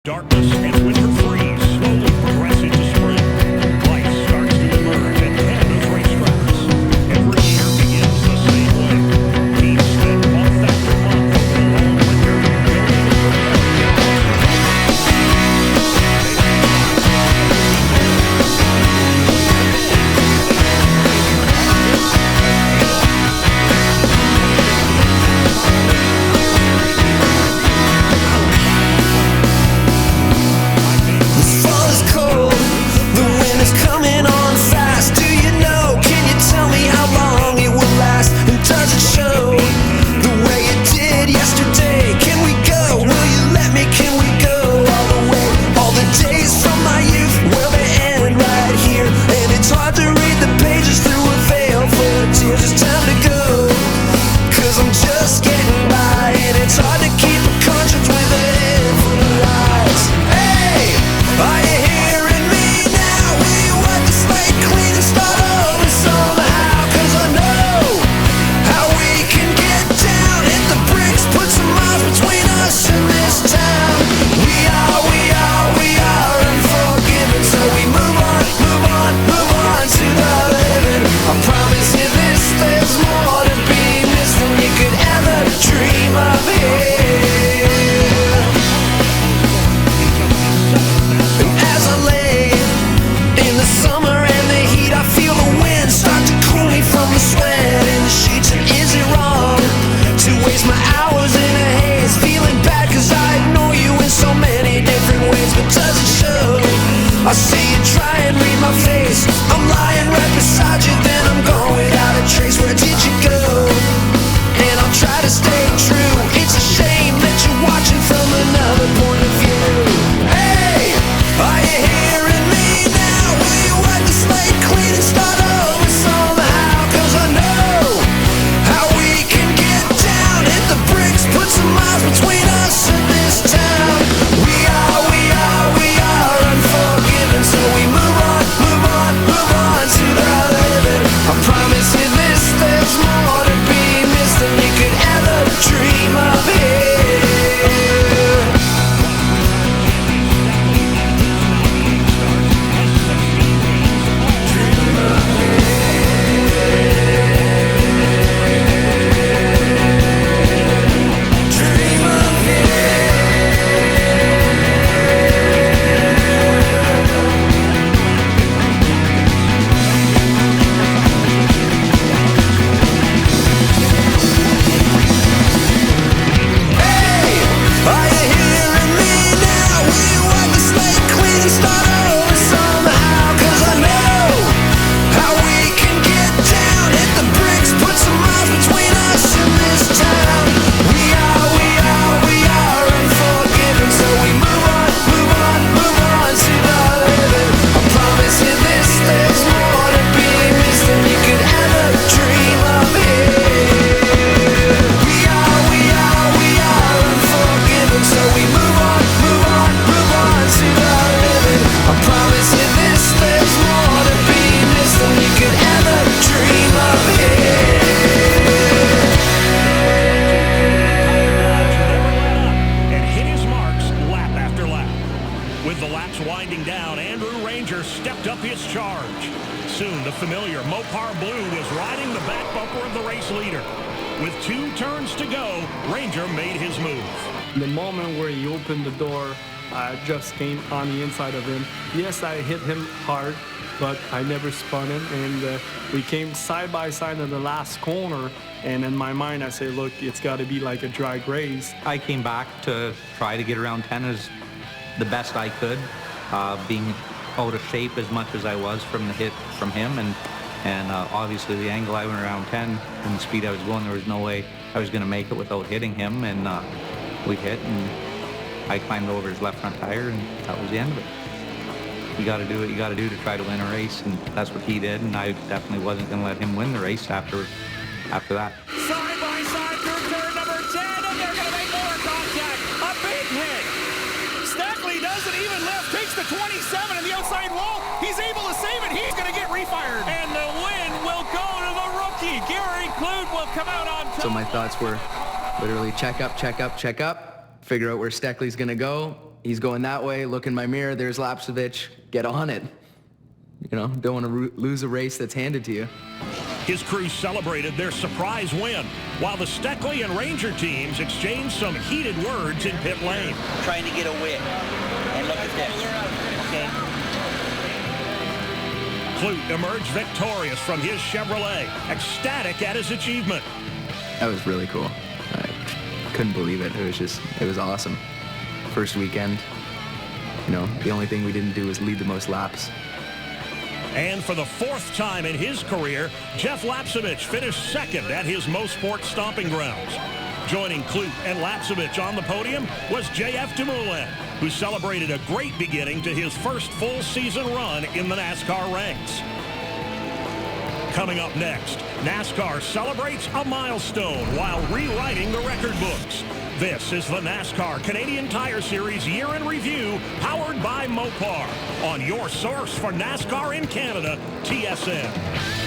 Darkness and winter freeze slowly progress into spring. Life starts to emerge at Canada's racetracks. Every year begins the same way. Teams spend month after month over the long winter building to I see you try and read my face. I'm lying right beside you, then I'm gone without a trace. Where did you go? And I'll try to stay true. It's a shame that you're watching from another point of view. Hey, are you hearing me now? Will you wipe the slate clean and start over somehow? Cause I know how we can get down. Hit the bricks, put some miles between us and this town. We are unforgiven, so we move on to the living. I promise you this, there's more to be missed than you could ever dream of here. Dream of here. Dream of here. Winding down, Andrew Ranger stepped up his charge. Soon, the familiar Mopar Blue was riding the back bumper of the race leader. With 2 turns to go, Ranger made his move. The moment where he opened the door, I just came on the inside of him. Yes, I hit him hard, but I never spun him, and we came side by side in the last corner, and in my mind I say, look, it's got to be like a drag race. I came back to try to get around 10 as the best I could. Being out of shape as much as I was from the hit from him, and obviously the angle I went around 10 and the speed I was going, there was no way I was going to make it without hitting him, and we hit, and I climbed over his left front tire, and that was the end of it. You got to do what you got to do to try to win a race, and that's what he did, and I definitely wasn't going to let him win the race after that. Side by side through turn number 10, and they're going to make more contact. A big hit. Stackley doesn't even lift, takes the 27 in the outside wall. He's able to save it. He's going to get refired. And the win will go to the rookie. Gary Clute will come out on top. So my thoughts were literally check up, figure out where Stackley's going to go, he's going that way, look in my mirror, there's Lapsevich, get on it. You know, don't want to lose a race that's handed to you. His crew celebrated their surprise win, while the Steckley and Ranger teams exchanged some heated words in pit lane. Trying to get a win. And look at this. Okay. Clute emerged victorious from his Chevrolet, ecstatic at his achievement. That was really cool. I couldn't believe it. It was awesome. First weekend, you know, the only thing we didn't do was lead the most laps. And for the 4th time in his career, Jeff Lapsevich finished 2nd at his Mosport stomping grounds. Joining Clute and Lapsevich on the podium was J.F. Dumoulin, who celebrated a great beginning to his first full season run in the NASCAR ranks. Coming up next, NASCAR celebrates a milestone while rewriting the record books. This is the NASCAR Canadian Tire Series Year in Review, powered by Mopar, on your source for NASCAR in Canada, TSN.